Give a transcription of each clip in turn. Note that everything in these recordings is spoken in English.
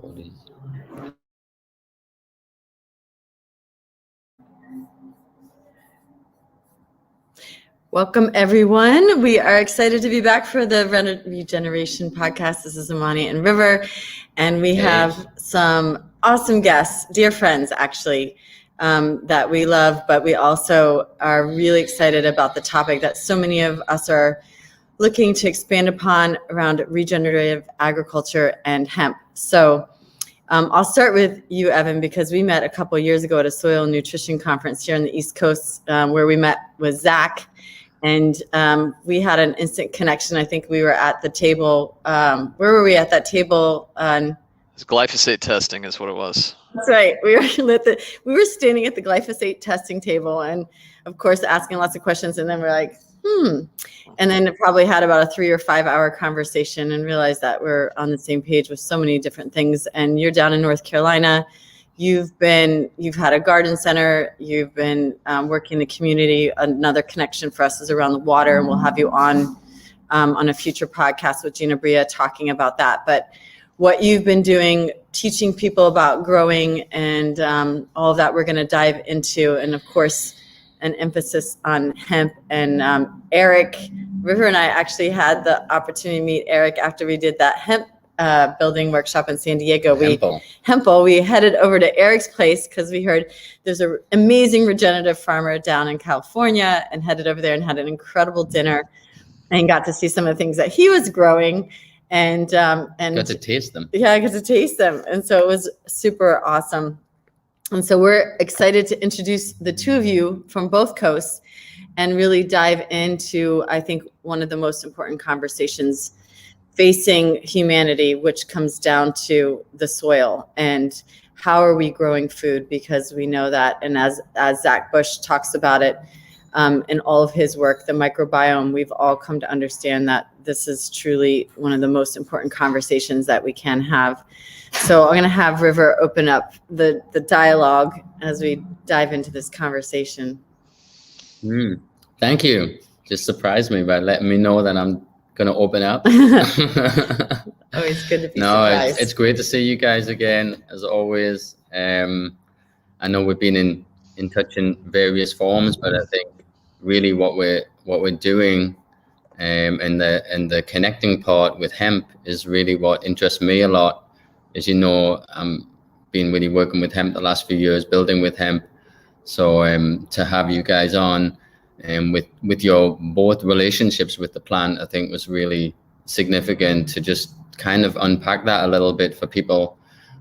40s. Welcome, everyone. We are excited to be back for the Regeneration podcast. This is Imanee River, and we have some awesome guests, dear friends, actually, that we love, but we also are really excited about the topic that so many of us are looking to expand upon around regenerative agriculture and hemp. So I'll start with you, Evan, because we met a couple years ago at a soil nutrition conference here on the East Coast, where we met with Zach. And we had an instant connection. I think we were at the table. Where were we at that table? It's glyphosate testing is what it was. That's right. We were standing at the glyphosate testing table, and of course asking lots of questions. And then we're like, And then it probably had about a 3 or 5 hour conversation, and realized that we're on the same page with so many different things. And you're down in North Carolina. You've had a garden center. You've been working in the community. Another connection for us is around the water, and we'll have you on a future podcast with Gina Bria talking about that. But what you've been doing, teaching people about growing and all of that, we're going to dive into. And of course, an emphasis on hemp. And Erik, River and I actually had the opportunity to meet Erik after we did that hemp building workshop in San Diego. We headed over to Erik's place because we heard there's an amazing regenerative farmer down in California, and headed over there and had an incredible dinner and got to see some of the things that he was growing and got to taste them. Yeah, I got to taste them. And so it was super awesome. And so we're excited to introduce the two of you from both coasts and really dive into, I think, one of the most important conversations facing humanity, which comes down to the soil and how are we growing food, because we know that, and as Zach Bush talks about it in all of his work, the microbiome, we've all come to understand that this is truly one of the most important conversations that we can have. So I'm going to have River open up the dialogue as we dive into this conversation. Thank you. Just surprised me by letting me know that I'm going to open up. Always good to be surprised. It's great to see you guys again, as always. I know we've been in touch in various forms, but I think really what we're doing and the connecting part with hemp is really what interests me a lot. As you know, I'm been really working with hemp the last few years, building with hemp. So to have you guys on and with your both relationships with the plant, I think was really significant to just kind of unpack that a little bit for people,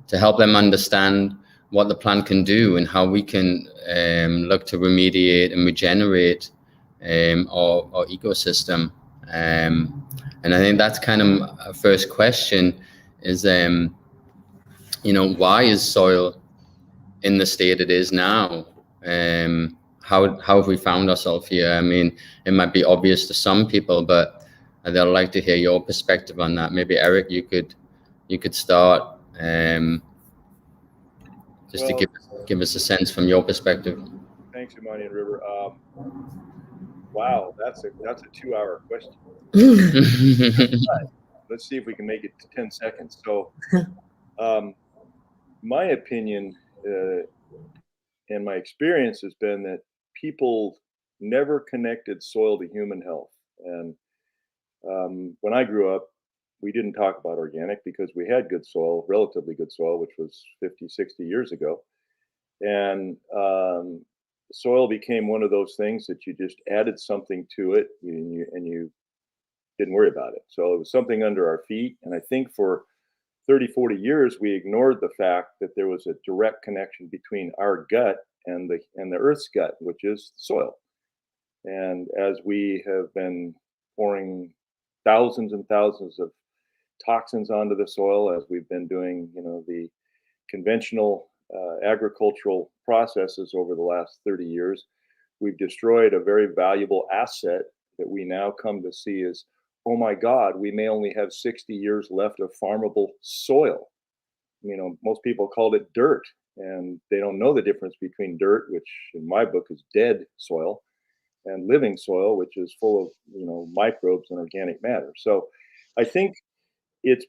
to help them understand what the plant can do and how we can look to remediate and regenerate our ecosystem. And I think that's kind of a first question is, why is soil in the state it is now? How have we found ourselves here? I mean, it might be obvious to some people, but I'd like to hear your perspective on that. Maybe Erik, you could start to give us a sense from your perspective. Thanks, Imanee River. Wow, that's a 2-hour question. Let's see if we can make it to 10 seconds. So, my opinion and my experience has been that people never connected soil to human health. And when I grew up, we didn't talk about organic because we had good soil, relatively good soil, which was 50, 60 years ago. And soil became one of those things that you just added something to it and you didn't worry about it. So it was something under our feet. And I think for 30, 40 years, we ignored the fact that there was a direct connection between our gut and the earth's gut, which is soil. And as we have been pouring thousands and thousands of toxins onto the soil, as we've been doing, the conventional agricultural processes over the last 30 years, we've destroyed a very valuable asset that we now come to see as, oh my God, we may only have 60 years left of farmable soil. Most people called it dirt, and they don't know the difference between dirt, which in my book is dead soil, and living soil, which is full of, microbes and organic matter. So I think it's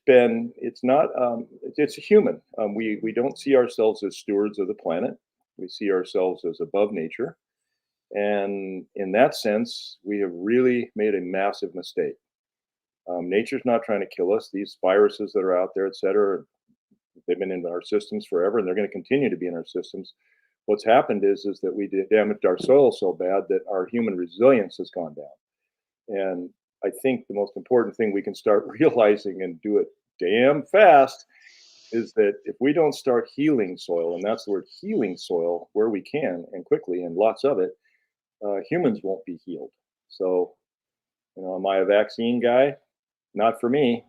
human. We don't see ourselves as stewards of the planet. We see ourselves as above nature. And in that sense, we have really made a massive mistake. Nature's not trying to kill us. These viruses that are out there, et cetera, they've been in our systems forever, and they're going to continue to be in our systems. What's happened is that we damaged our soil so bad that our human resilience has gone down. And I think the most important thing we can start realizing, and do it damn fast, is that if we don't start healing soil, and that's the word, healing soil, where we can and quickly and lots of it, humans won't be healed. So, am I a vaccine guy? Not for me.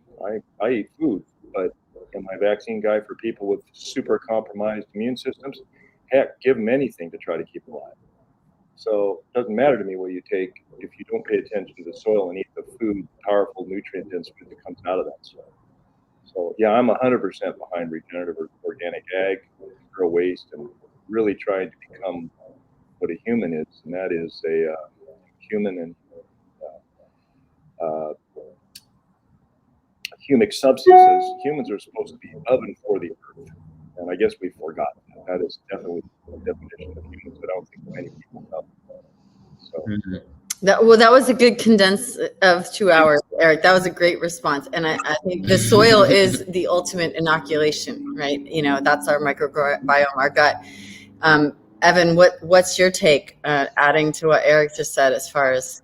I eat food, but am I a vaccine guy for people with super compromised immune systems? Heck, give them anything to try to keep alive. So it doesn't matter to me what you take if you don't pay attention to the soil and eat the food, powerful nutrient-dense food that comes out of that soil. So yeah, I'm 100% behind regenerative organic ag, zero waste, and really trying to become what a human is, and that is a human and humic substances. Humans are supposed to be of and for the earth, and I guess we've forgotten that. That is definitely the definition of humans that I don't think many people know. So. That was a good condense of 2 hours, Eric. That was a great response. And I think the soil is the ultimate inoculation, right? That's our microbiome, our gut. Evan, what's your take, adding to what Eric just said as far as?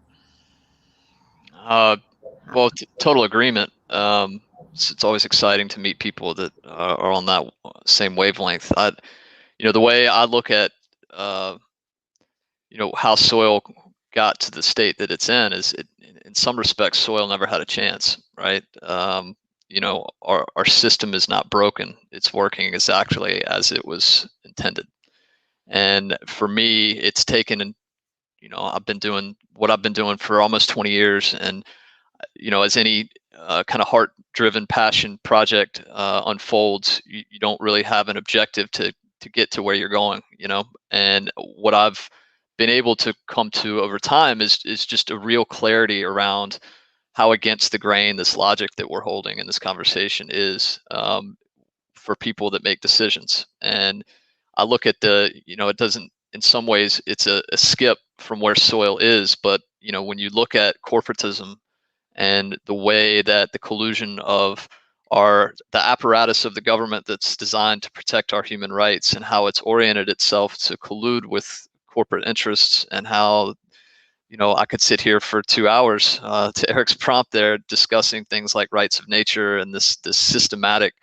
Well, total agreement. It's always exciting to meet people that are on that same wavelength. The way I look at, how soil got to the state that it's in is, in some respects, soil never had a chance, right? Our system is not broken. It's working exactly as it was intended. And for me, it's taken, I've been doing what I've been doing for almost 20 years. And, as any kind of heart-driven passion project unfolds, you don't really have an objective to get to where you're going, and what I've been able to come to over time is just a real clarity around how against the grain this logic that we're holding in this conversation is, for people that make decisions. And I look at it doesn't, in some ways, it's a skip from where soil is, but when you look at corporatism and the way that the collusion of the apparatus of the government that's designed to protect our human rights, and how it's oriented itself to collude with corporate interests, and how I could sit here for 2 hours to Eric's prompt there, discussing things like rights of nature and this systematic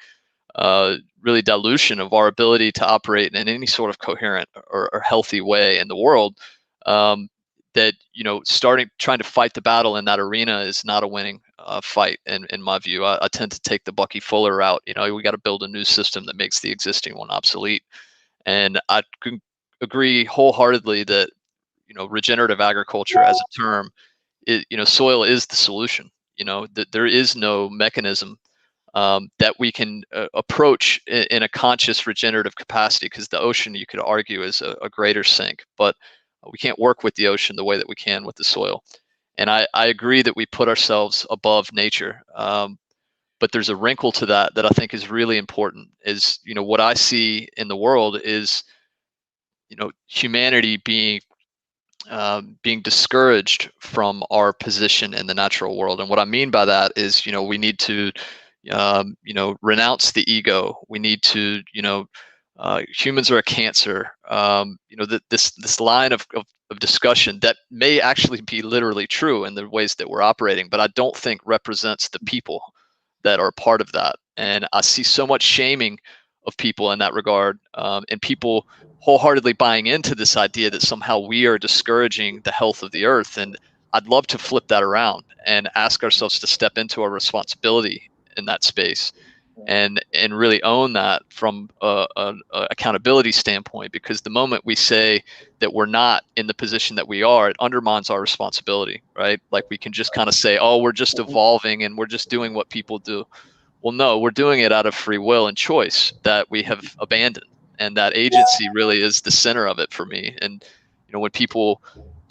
really dilution of our ability to operate in any sort of coherent or healthy way in the world. That trying to fight the battle in that arena is not a winning fight, in my view. I tend to take the Bucky Fuller route. We got to build a new system that makes the existing one obsolete. And I can agree wholeheartedly that regenerative agriculture as a term, soil is the solution. That there is no mechanism that we can approach in a conscious regenerative capacity, because the ocean, you could argue, is a greater sink, but we can't work with the ocean the way that we can with the soil. And I agree that we put ourselves above nature, but there's a wrinkle to that I think is really important. Is what I see in the world is humanity being discouraged from our position in the natural world. And what I mean by that is, we need to renounce the ego. We need to, humans are a cancer. This line of discussion that may actually be literally true in the ways that we're operating, but I don't think represents the people that are part of that. And I see so much shaming of people in that regard, and people wholeheartedly buying into this idea that somehow we are discouraging the health of the earth. And I'd love to flip that around and ask ourselves to step into our responsibility in that space, and really own that from a accountability standpoint. Because the moment we say that we're not in the position that we are, it undermines our responsibility, right? Like, we can just kind of say, oh, we're just evolving and we're just doing what people do. Well, no, we're doing it out of free will and choice that we have abandoned. And that agency really is the center of it for me. And when people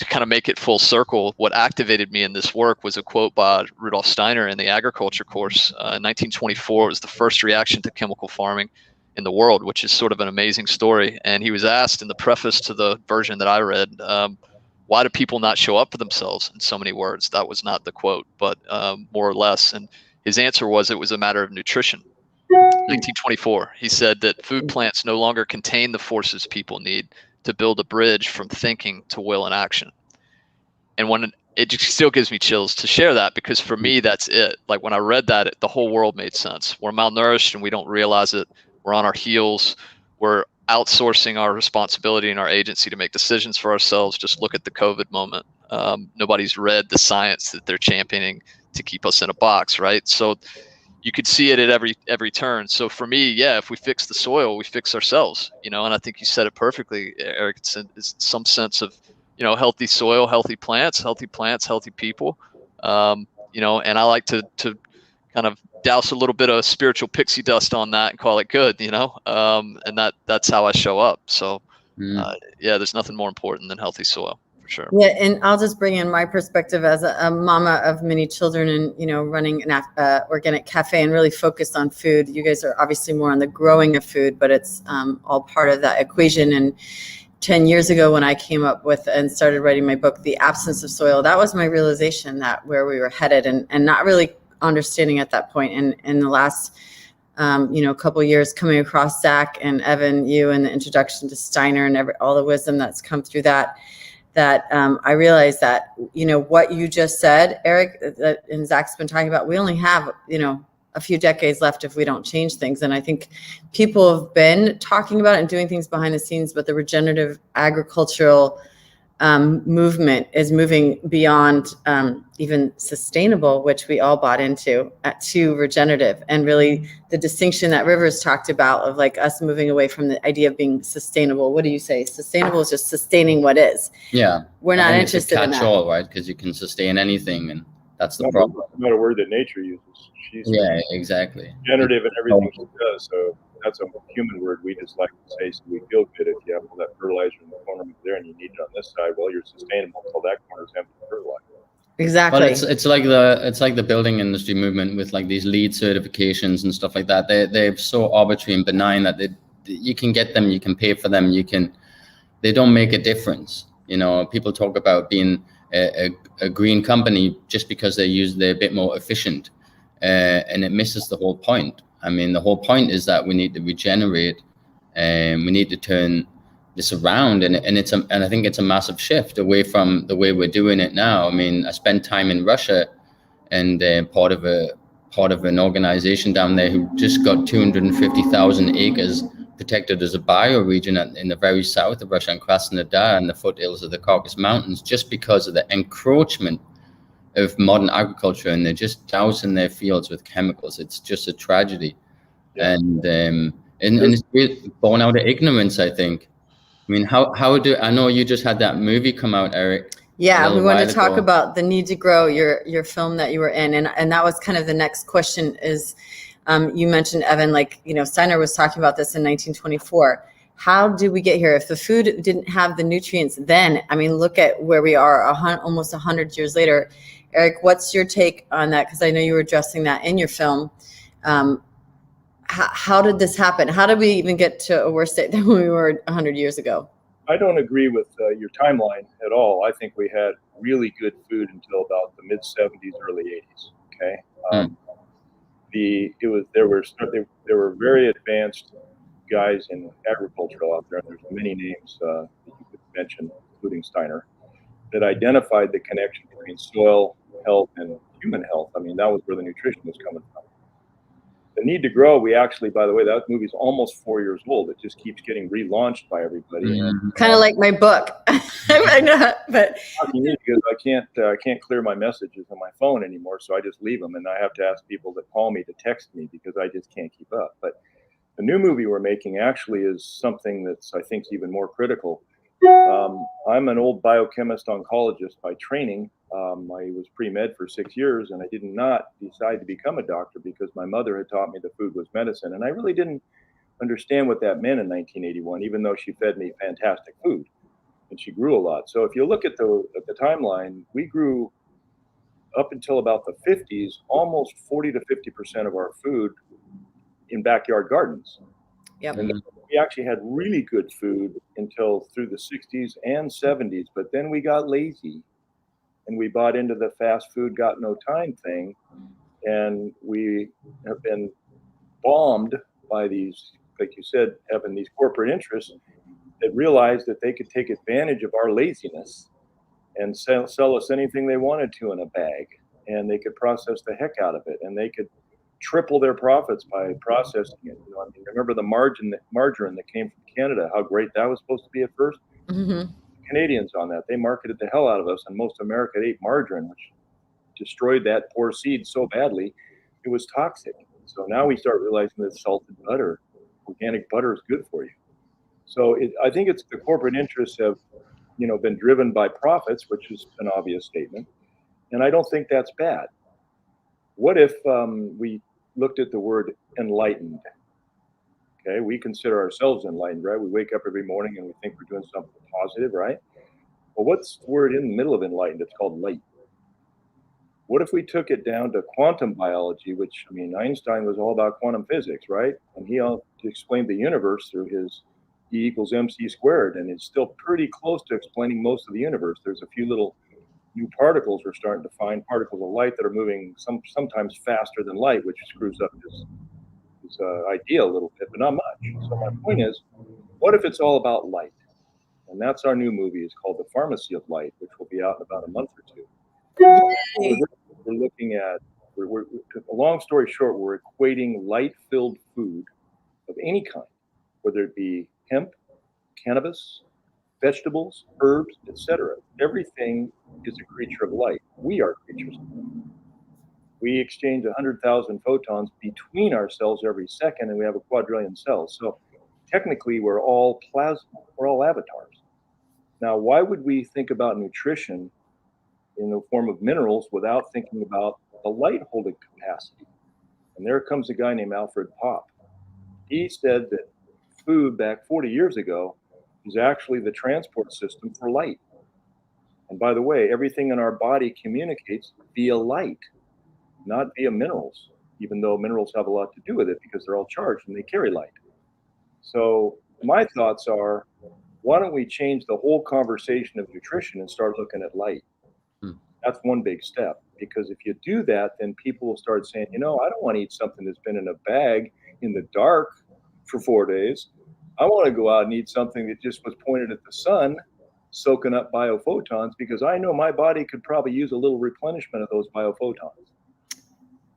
to kind of make it full circle, what activated me in this work was a quote by Rudolf Steiner in the agriculture course. In 1924, it was the first reaction to chemical farming in the world, which is sort of an amazing story. And he was asked in the preface to the version that I read, why do people not show up for themselves, in so many words? That was not the quote, but more or less. And his answer was it was a matter of nutrition. 1924, he said that food plants no longer contain the forces people need to build a bridge from thinking to will and action. And when it just still gives me chills to share that, because for me, that's it. Like when I read that, the whole world made sense. We're malnourished and we don't realize it. We're on our heels. We're outsourcing our responsibility and our agency to make decisions for ourselves. Just look at the COVID moment. Nobody's read the science that they're championing to keep us in a box, right? So you could see it at every turn. So for me, yeah, if we fix the soil, we fix ourselves, and I think you said it perfectly, Eric. It's some sense of, healthy soil, healthy plants, healthy people, and I like to kind of douse a little bit of spiritual pixie dust on that and call it good, and that's how I show up. So yeah, there's nothing more important than healthy soil. Sure. Yeah, and I'll just bring in my perspective as a mama of many children and, running an organic cafe and really focused on food. You guys are obviously more on the growing of food, but it's all part of that equation. And 10 years ago when I came up with and started writing my book, The Absence of Soil, that was my realization that where we were headed and not really understanding at that point. And in the last couple of years coming across Zach and Evan, you and the introduction to Steiner and all the wisdom that's come through that I realized that, what you just said, Eric, and Zach's been talking about, we only have, a few decades left if we don't change things. And I think people have been talking about it and doing things behind the scenes, but the regenerative agricultural movement is moving beyond even sustainable, which we all bought into, to regenerative. And really the distinction that Rivers talked about of like us moving away from the idea of being sustainable. What do you say? Sustainable is just sustaining what is. Yeah. We're not interested in that. It's a catch-all, right? Because you can sustain anything, and that's the problem. Not a word that nature uses. She's exactly. Regenerative in everything she does. So that's a human word we just like to say so we feel good. If you have all that fertilizer in the corner there and you need it on this side, well, you're sustainable until that corner is empty of fertilizer. Exactly. Well, it's like the building industry movement with like these LEED certifications and stuff like that. They're so arbitrary and benign that you can get them, you can pay for them, they don't make a difference. People talk about being a green company just because they're a bit more efficient, and it misses the whole point. I mean, the whole point is that we need to regenerate, and we need to turn this around, and I think it's a massive shift away from the way we're doing it now. I mean, I spent time in Russia, and part of an organization down there who just got 250,000 acres protected as a bioregion in the very south of Russia, in Krasnodar and the foothills of the Caucasus Mountains, just because of the encroachment of modern agriculture, and they're just dousing their fields with chemicals. It's just a tragedy. Yeah. And it's born out of ignorance, I think. I mean, I know you just had that movie come out, Eric. Yeah, we want to talk about The Need to Grow, your film that you were in, and that was kind of the next question is, you mentioned, Evan, Steiner was talking about this in 1924. How did we get here? If the food didn't have the nutrients then, I mean, look at where we are almost 100 years later. Eric, what's your take on that? Because I know you were addressing that in your film. How did this happen? How did we even get to a worse state than we were 100 years ago? I don't agree with your timeline at all. I think we had really good food until about the mid 70s, early 80s. Okay, there were very advanced guys in agriculture out there, and there's many names that you could mention, including Steiner, that identified the connection between soil health and human health. I mean, that was where the nutrition was coming from. The Need to Grow, we actually, by the way, that movie's almost 4 years old. It just keeps getting relaunched by everybody. Mm-hmm. Kind of like my book. I know, but because I can't clear my messages on my phone anymore, so I just leave them, and I have to ask people that call me to text me because I just can't keep up. But the new movie we're making actually is something that's, I think, even more critical. I'm an old biochemist oncologist by training. I was pre-med for 6 years, and I did not decide to become a doctor because my mother had taught me that food was medicine. And I really didn't understand what that meant in 1981, even though she fed me fantastic food. and she grew a lot. So if you look at the timeline, we grew up until about the 50s, almost 40 to 50% of our food in backyard gardens. Yep. And we actually had really good food until through the 60s and 70s, but then we got lazy and we bought into the fast food, got no time thing. And we have been bombed by these, like you said, Evan, these corporate interests that realized that they could take advantage of our laziness and sell us anything they wanted to in a bag, and they could process the heck out of it, and they could triple their profits by processing it. You know, I mean, remember the margarine that came from Canada, how great that was supposed to be at first? Mm-hmm. Canadians on that, they marketed the hell out of us, and most of America ate margarine, which destroyed that poor seed so badly, it was toxic. So now we start realizing that salted butter, organic butter, is good for you. So I think it's the corporate interests have, you know, been driven by profits, which is an obvious statement. And I don't think that's bad. What if we looked at the word enlightened? Okay, we consider ourselves enlightened, right? We wake up every morning and we think we're doing something positive, right? Well, what's the word in the middle of enlightened? It's called light. What if we took it down to quantum biology, which, I mean, Einstein was all about quantum physics, right? And he explained the universe through his E equals mc squared, and it's still pretty close to explaining most of the universe. There's a few little new particles we're starting to find, particles of light that are moving sometimes faster than light, which screws up his idea a little bit, but not much. So my point is, what if it's all about light? And that's our new movie. It's called The Pharmacy of Light, which will be out in about a month or two. We're looking at, a long story short, we're equating light-filled food of any kind, whether it be hemp, cannabis, vegetables, herbs, etc. Everything is a creature of light. We are creatures of light. We exchange 100,000 photons between our cells every second, and we have a quadrillion cells. So technically, we're all plasma. We're all avatars. Now, why would we think about nutrition in the form of minerals without thinking about the light holding capacity? And there comes a guy named Alfred Popp. He said that food back 40 years ago is actually the transport system for light. And by the way, everything in our body communicates via light, not via minerals, even though minerals have a lot to do with it because they're all charged and they carry light. So my thoughts are, why don't we change the whole conversation of nutrition and start looking at light? That's one big step, because if you do that, then people will start saying, you know, I don't want to eat something that's been in a bag in the dark for 4 days. I want to go out and eat something that just was pointed at the sun, soaking up biophotons, because I know my body could probably use a little replenishment of those biophotons.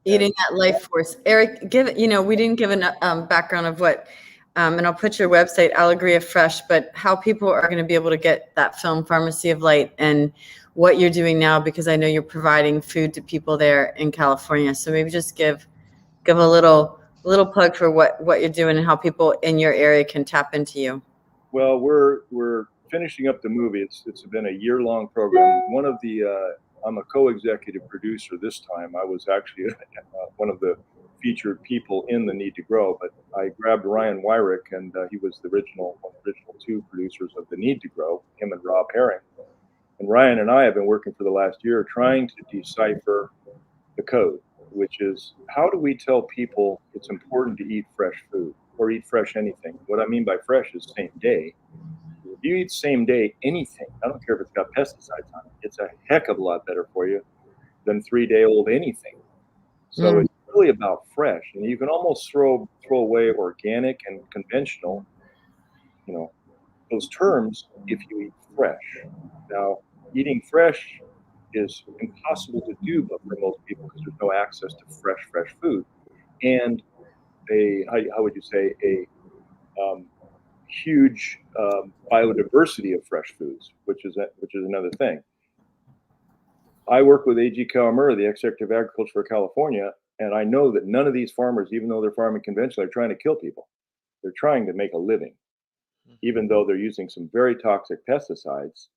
Eating that life force. Erik, we didn't give a background of what, and I'll put your website, I'll agree afresh, but how people are going to be able to get that film, Pharmacy of Light, and what you're doing now, because I know you're providing food to people there in California. So maybe just give a little plug for what you're doing and how people in your area can tap into you. Well, we're finishing up the movie. It's been a year-long program. I'm a co-executive producer this time. I was actually one of the featured people in The Need to Grow, but I grabbed Ryan Wyrick, and he was the original two producers of The Need to Grow, him and Rob Herring. And Ryan and I have been working for the last year trying to decipher the code, which is, how do we tell people it's important to eat fresh food or eat fresh anything? What I mean by fresh is same day. If you eat same day anything, I don't care if it's got pesticides on it, it's a heck of a lot better for you than 3-day-old anything. So it's really about fresh, and you can almost throw away organic and conventional, those terms, if you eat fresh. Now, eating fresh is impossible to do, but for most people, because there's no access to fresh food, and how would you say, a huge biodiversity of fresh foods, which is another thing. I work with A.G. Kawamura, the Executive of Agriculture for California, and I know that none of these farmers, even though they're farming conventionally, are trying to kill people. They're trying to make a living, even though they're using some very toxic pesticides,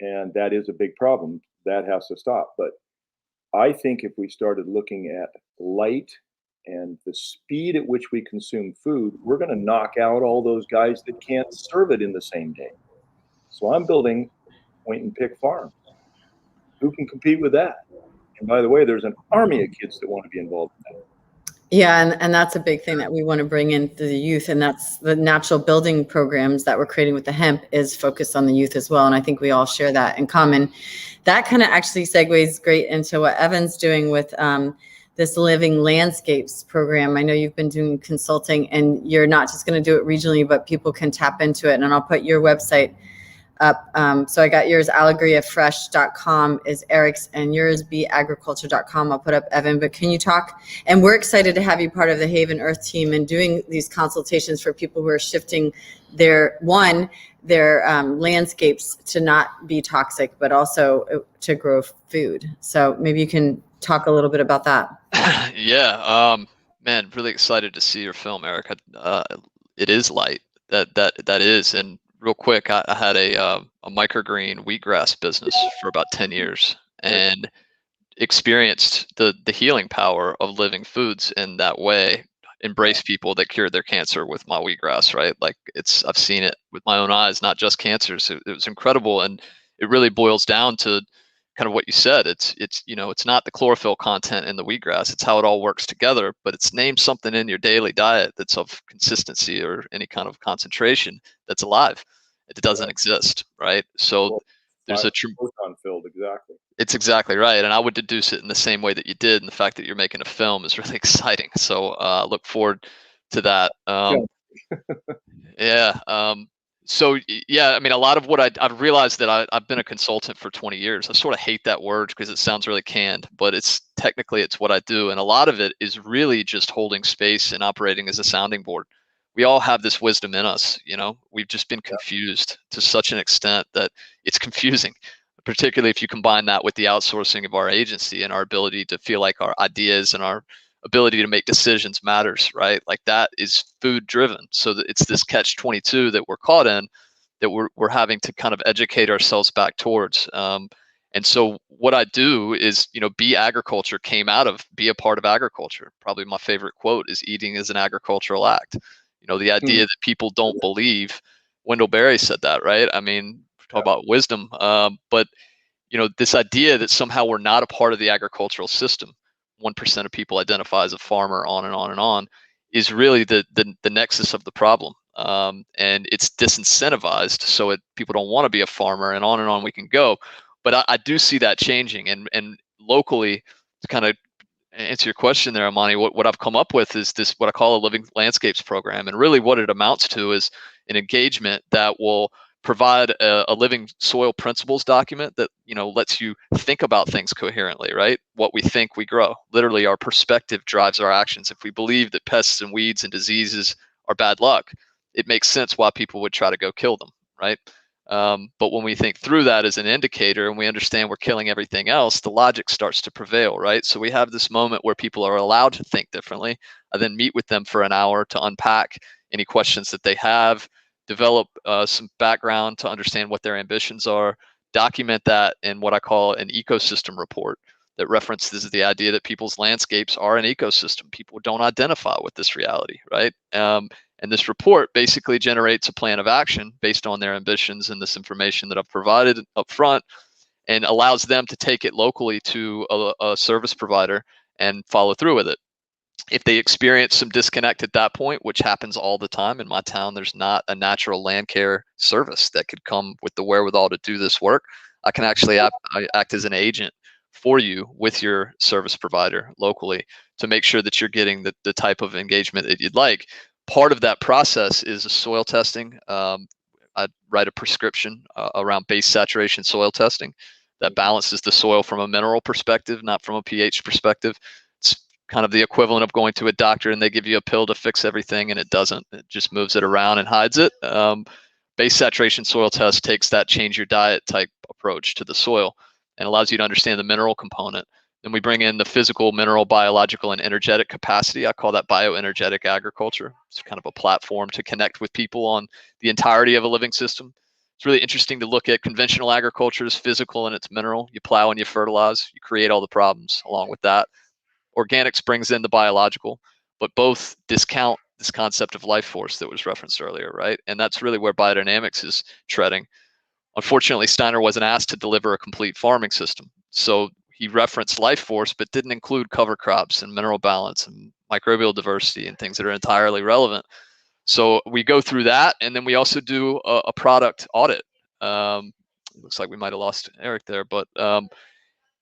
and that is a big problem. That has to stop. But I think if we started looking at light and the speed at which we consume food, we're going to knock out all those guys that can't serve it in the same day. So I'm building point and pick farms. Who can compete with that? And by the way, there's an army of kids that want to be involved in that. Yeah, and that's a big thing that we want to bring into the youth, and that's the natural building programs that we're creating with the hemp is focused on the youth as well. And I think we all share that in common. That kind of actually segues great into what Evan's doing with this Living Landscapes program. I know you've been doing consulting, and you're not just going to do it regionally, but people can tap into it. And I'll put your website up. So I got yours, allegriafresh.com is Erik's, and yours beagriculture.com. I'll put up Evan, but can you talk? And we're excited to have you part of the Haven Earth team and doing these consultations for people who are shifting their landscapes to not be toxic, but also to grow food. So maybe you can talk a little bit about that. Yeah, man, really excited to see your film, Erik. It is light. That is, and real quick, I had a microgreen wheatgrass business for about 10 years and experienced the healing power of living foods in that way. Embrace people that cured their cancer with my wheatgrass, right? Like I've seen it with my own eyes, not just cancers. It was incredible, and it really boils down to kind of what you said. It's not the chlorophyll content in the wheatgrass, it's how it all works together. But it's name something in your daily diet that's of consistency or any kind of concentration that's alive. It doesn't exist, right? So there's proton filled, exactly. It's exactly right, and I would deduce it in the same way that you did, and the fact that you're making a film is really exciting. So look forward to that. Yeah. So yeah, I mean, a lot of what I've realized that I've been a consultant for 20 years. I sort of hate that word because it sounds really canned, but it's what I do, and a lot of it is really just holding space and operating as a sounding board. We all have this wisdom in us, we've just been confused to such an extent that it's confusing, particularly if you combine that with the outsourcing of our agency and our ability to feel like our ideas and our ability to make decisions matters, right? Like that is food driven. So that it's this catch 22 that we're caught in, that we're having to kind of educate ourselves back towards. And so what I do is, be agriculture came out of be a part of agriculture. Probably my favorite quote is eating is an agricultural act. The idea that people don't believe. Wendell Berry said that, right? I mean, talk about wisdom. But this idea that somehow we're not a part of the agricultural system, 1% of people identify as a farmer, on and on and on, is really the nexus of the problem. And it's disincentivized, so people don't want to be a farmer, and on we can go. But I do see that changing, and locally, to kind of answer your question there, Imanee, what I've come up with is this, what I call a Living Landscapes program. And really what it amounts to is an engagement that will provide a living soil principles document that lets you think about things coherently, right? What we think, we grow. Literally, our perspective drives our actions. If we believe that pests and weeds and diseases are bad luck, it makes sense why people would try to go kill them, right? But when we think through that as an indicator and we understand we're killing everything else, the logic starts to prevail, right? So we have this moment where people are allowed to think differently. I then meet with them for an hour to unpack any questions that they have, develop some background to understand what their ambitions are, document that in what I call an ecosystem report that references the idea that people's landscapes are an ecosystem. People don't identify with this reality, right? And this report basically generates a plan of action based on their ambitions and this information that I've provided up front, and allows them to take it locally to a service provider and follow through with it. If they experience some disconnect at that point, which happens all the time in my town, there's not a natural land care service that could come with the wherewithal to do this work. I can actually act as an agent for you with your service provider locally to make sure that you're getting the type of engagement that you'd like. Part of that process is a soil testing. I write a prescription around base saturation soil testing that balances the soil from a mineral perspective, not from a pH perspective. It's kind of the equivalent of going to a doctor and they give you a pill to fix everything, and it doesn't. It just moves it around and hides it. Base saturation soil test takes that change your diet type approach to the soil and allows you to understand the mineral component. Then we bring in the physical, mineral, biological, and energetic capacity. I call that bioenergetic agriculture. It's kind of a platform to connect with people on the entirety of a living system. It's really interesting to look at conventional agriculture as physical and it's mineral. You plow and you fertilize, you create all the problems along with that. Organics brings in the biological, but both discount this concept of life force that was referenced earlier, right? And that's really where biodynamics is treading. Unfortunately, Steiner wasn't asked to deliver a complete farming system. So he referenced life force, but didn't include cover crops and mineral balance and microbial diversity and things that are entirely relevant. So we go through that, and then we also do a product audit. It looks like we might have lost Erik there, but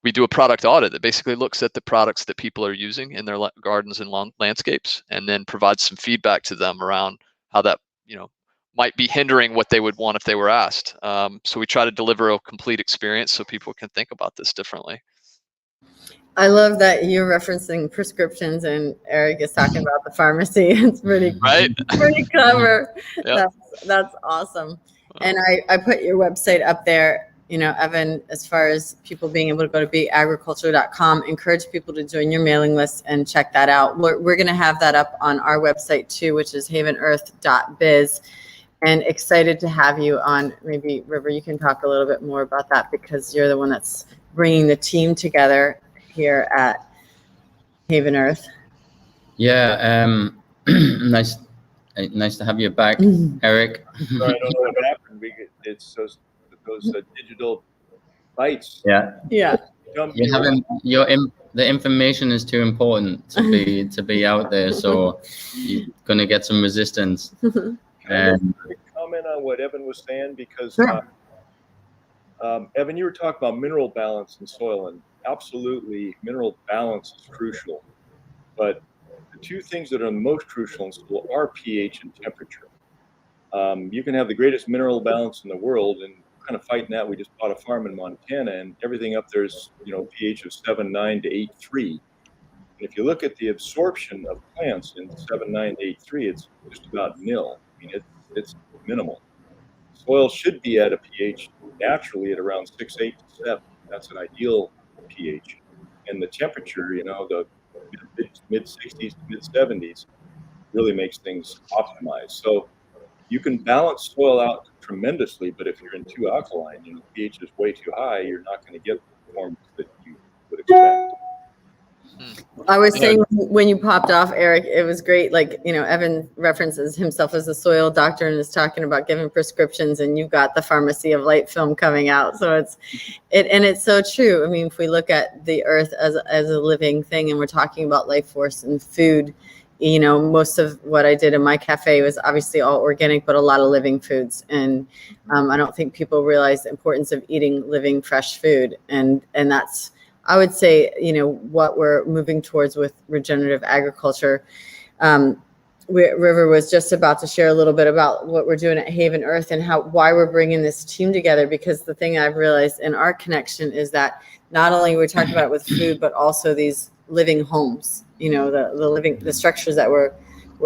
we do a product audit that basically looks at the products that people are using in their gardens and landscapes, and then provides some feedback to them around how that, might be hindering what they would want if they were asked. So we try to deliver a complete experience so people can think about this differently. I love that you're referencing prescriptions and Erik is talking about the pharmacy. It's pretty clever. Yep. That's awesome. And I put your website up there, Evan, as far as people being able to go to beagriculture.com, encourage people to join your mailing list and check that out. We're going to have that up on our website too, which is havenearth.biz. And excited to have you on. Maybe, River, you can talk a little bit more about that because you're the one that's bringing the team together here at Haven Earth. Yeah, nice to have you back, Erik. So I don't know what happened. It's those digital bites. Yeah. You haven't the information is too important to be out there, so you're gonna get some resistance. And comment on what Evan was saying, because Evan, you were talking about mineral balance in soil, and absolutely mineral balance is crucial. But the two things that are the most crucial in soil are pH and temperature. You can have the greatest mineral balance in the world, and kind of fighting that. We just bought a farm in Montana, and everything up there is pH of 7.9 to 8.3. And if you look at the absorption of plants in 7.9 to 8.3, it's just about nil. I mean, it's minimal. Soil should be at a pH naturally at around 6.8 to 7. That's an ideal pH. And the temperature, the mid 60s to mid 70s, really makes things optimized. So you can balance soil out tremendously, but if you're in too alkaline, the pH is way too high, you're not going to get the performance that you would expect. I was saying when you popped off, Erik, it was great. Like, Evan references himself as a soil doctor and is talking about giving prescriptions, and you've got the pharmacy of light film coming out. So it's so true. I mean, if we look at the earth as a living thing, and we're talking about life force and food, most of what I did in my cafe was obviously all organic, but a lot of living foods. And I don't think people realize the importance of eating living, fresh food. And that's, I would say, what we're moving towards with regenerative agriculture. River was just about to share a little bit about what we're doing at Haven Earth and why we're bringing this team together, because the thing I've realized in our connection is that not only we're talking about it with food, but also these living homes, the structures that we're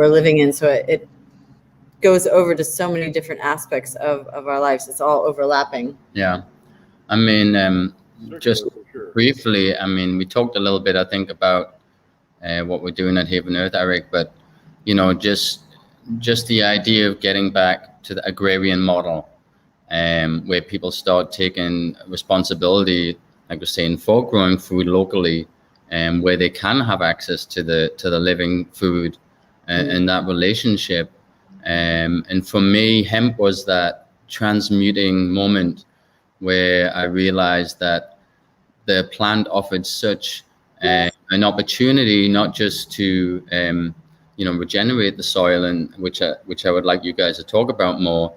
living in. So it goes over to so many different aspects of our lives. It's all overlapping. Yeah. I mean, just briefly, we talked a little bit, I think, about what we're doing at Haven Earth, Erik, but just the idea of getting back to the agrarian model, where people start taking responsibility, like we're saying, for growing food locally, and where they can have access to the living food and that relationship. And for me, hemp was that transmuting moment where I realized that the plant offered such an opportunity, not just to regenerate the soil, and which I would like you guys to talk about more,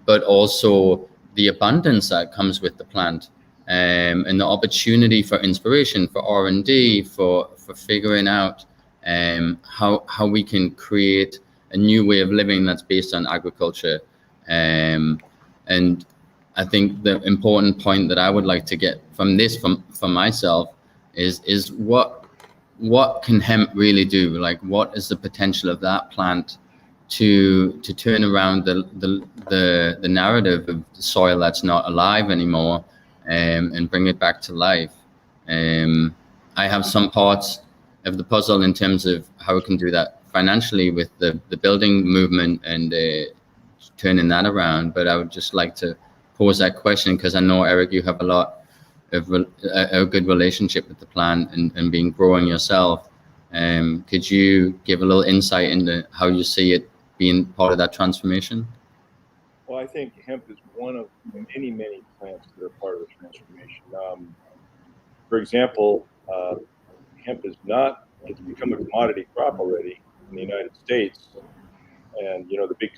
but also the abundance that comes with the plant, and the opportunity for inspiration, for R&D, for figuring out how we can create a new way of living that's based on agriculture. And I think the important point that I would like to get from this, for myself, is what can hemp really do? Like, what is the potential of that plant to turn around the narrative of the soil that's not alive anymore, and bring it back to life? I have some parts of the puzzle in terms of how we can do that financially with the building movement and turning that around. But I would just like to pose that question, because I know, Erik, you have a lot of a good relationship with the plant and being growing yourself. Could you give a little insight into how you see it being part of that transformation? Well, I think hemp is one of many, many plants that are part of the transformation. For example, hemp is not, it's become a commodity crop already in the United States. And, you know, the big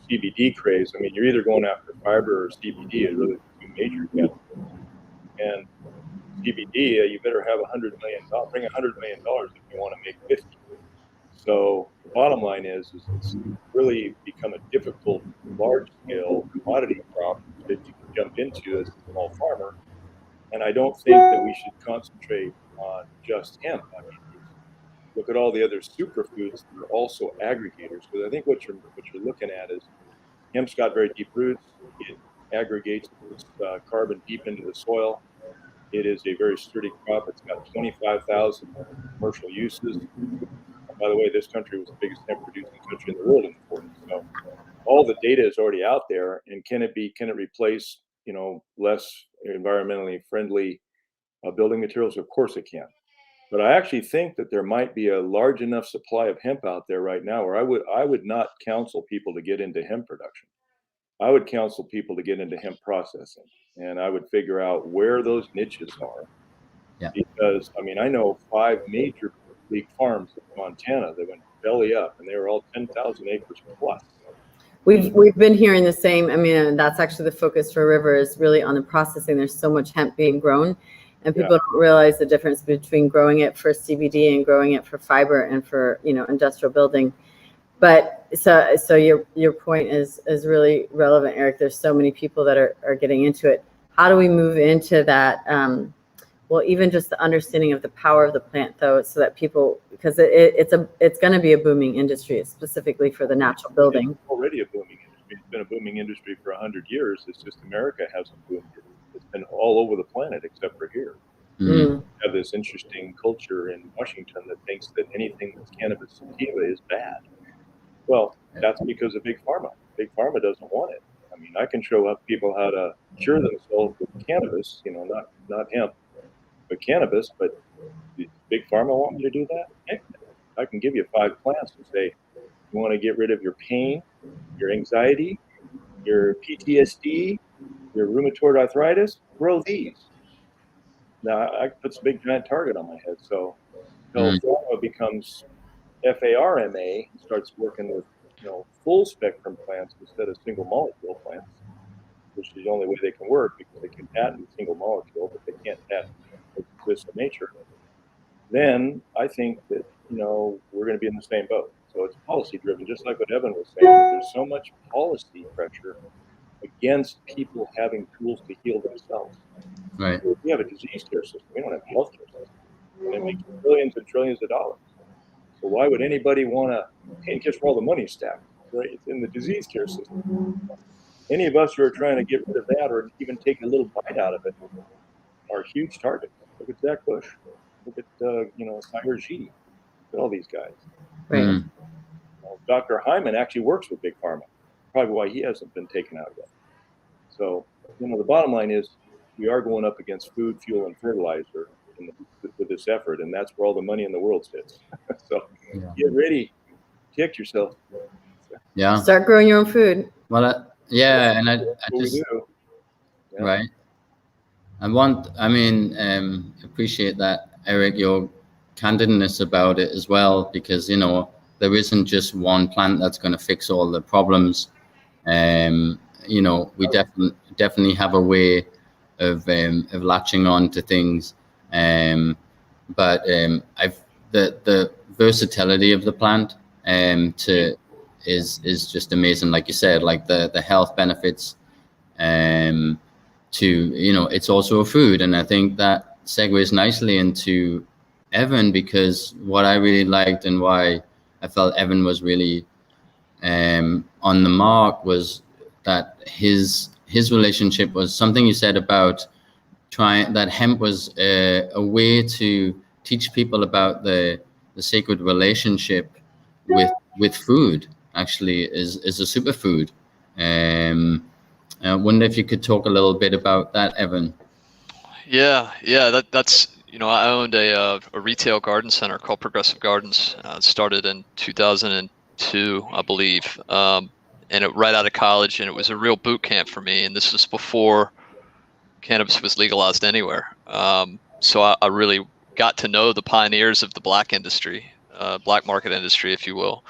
CBD craze, I mean, you're either going after fiber or CBD is really the two major categories. And CBD, you better have $100 million, bring $100 million if you want to make 50. So the bottom line is it's really become a difficult, large-scale commodity crop that you can jump into as a small farmer. And I don't think that we should concentrate on just hemp. I mean, look at all the other superfoods that are also aggregators. Because I think what you're looking at is hemp's got very deep roots. It aggregates its carbon deep into the soil. It is a very sturdy crop. It's got 25,000 commercial uses. By the way, this country was the biggest hemp producing country in the world in the 40s. So all the data is already out there. And can it replace, you know, less environmentally friendly building materials? Of course it can. But I actually think that there might be a large enough supply of hemp out there right now where I would not counsel people to get into hemp production. I would counsel people to get into hemp processing, and I would figure out where those niches are. Yeah. Because I mean, I know 5 major league farms in Montana that went belly up, and they were all 10,000 acres plus. We've been hearing the same. I mean, and that's actually the focus for River is really on the processing. There's so much hemp being grown, and people don't realize the difference between growing it for CBD and growing it for fiber and for, you know, industrial building. But so your point is really relevant, Eric. There's so many people that are getting into it. How do we move into that? Well, even just the understanding of the power of the plant, though, so that people, because it's going to be a booming industry, specifically for the natural building. It's already a booming industry. It's been a booming industry for 100 years. It's just America hasn't boomed it. It's been all over the planet except for here. Mm-hmm. We have this interesting culture in Washington that thinks that anything that's cannabis sativa is bad. Well, that's because of Big Pharma. Big Pharma doesn't want it. I mean, I can show up people how to cure themselves with cannabis, you know, not hemp, but cannabis. But Big Pharma want me to do that? Heck no. I can give you 5 plants and say, you want to get rid of your pain, your anxiety, your PTSD, your rheumatoid arthritis? Grow these. Now, I put some big giant target on my head. So pharma becomes FARMA, starts working with, you know, full spectrum plants instead of single molecule plants, which is the only way they can work because they can patent single molecule, but they can't patent what exists in nature. Then I think that, you know, we're going to be in the same boat. So it's policy driven, just like what Evan was saying. That there's so much policy pressure against people having tools to heal themselves. Right. We have a disease care system. We don't have a health care system. And it makes trillions and trillions of dollars. So why would anybody want to, and guess where all the money's stacked, right? It's in the disease care system. Any of us who are trying to get rid of that or even take a little bite out of it are huge targets. Look at Zach Bush. Look at, you know, Tiger G. Look at all these guys. Right. Mm. Dr. Hyman actually works with Big Pharma. Probably why he hasn't been taken out yet. So, you know, the bottom line is we are going up against food, fuel, and fertilizer with this effort, and that's where all the money in the world sits. So get ready, kick yourself. Yeah. Start growing your own food. Well, yeah, and I just Yeah. right. Appreciate that, Eric, your candidness about it as well, because, you know, there isn't just one plant that's going to fix all the problems. You know, we definitely have a way of latching on to things. But the versatility of the plant is just amazing. Like you said, like the health benefits, to, you know, it's also a food. And I think that segues nicely into Evan, because what I really liked and why I felt Evan was really on the mark was that his relationship was something you said about trying, that hemp was a way to teach people about the sacred relationship with food, actually, is a superfood. I wonder if you could talk a little bit about that, Evan. Yeah, that's, you know, I owned a retail garden center called Progressive Gardens. Started in 2002, I believe. right out of college, and it was a real boot camp for me. And this was before cannabis was legalized anywhere. So I really got to know the pioneers of the black industry, black market industry, if you will,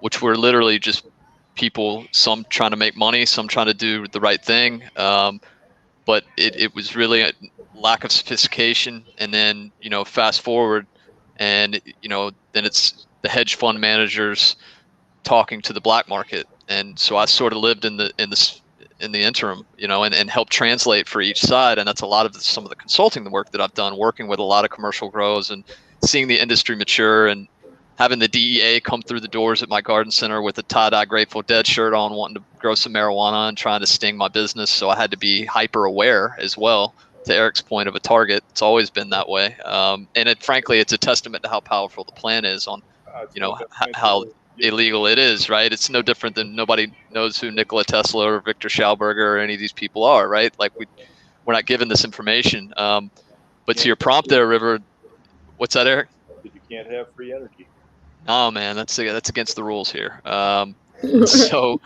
which were literally just people, some trying to make money, some trying to do the right thing. But it was really a lack of sophistication. And then, fast forward, and, then it's the hedge fund managers talking to the black market. And so I sort of lived in the interim, and helped translate for each side. And that's a lot of some of the consulting work that I've done, working with a lot of commercial grows and seeing the industry mature, and having the DEA come through the doors at my garden center with a tie-dye Grateful Dead shirt on, wanting to grow some marijuana and trying to sting my business. So I had to be hyper aware as well, to Erik's point of a target. It's always been that way. And frankly, it's a testament to how powerful the plan is on, how illegal it is, right? It's no different than nobody knows who Nikola Tesla or Victor Schauberger or any of these people are, right? Like we're not given this information. But to your prompt there, River, what's that, Erik? You can't have free energy. Oh man, that's against the rules here. So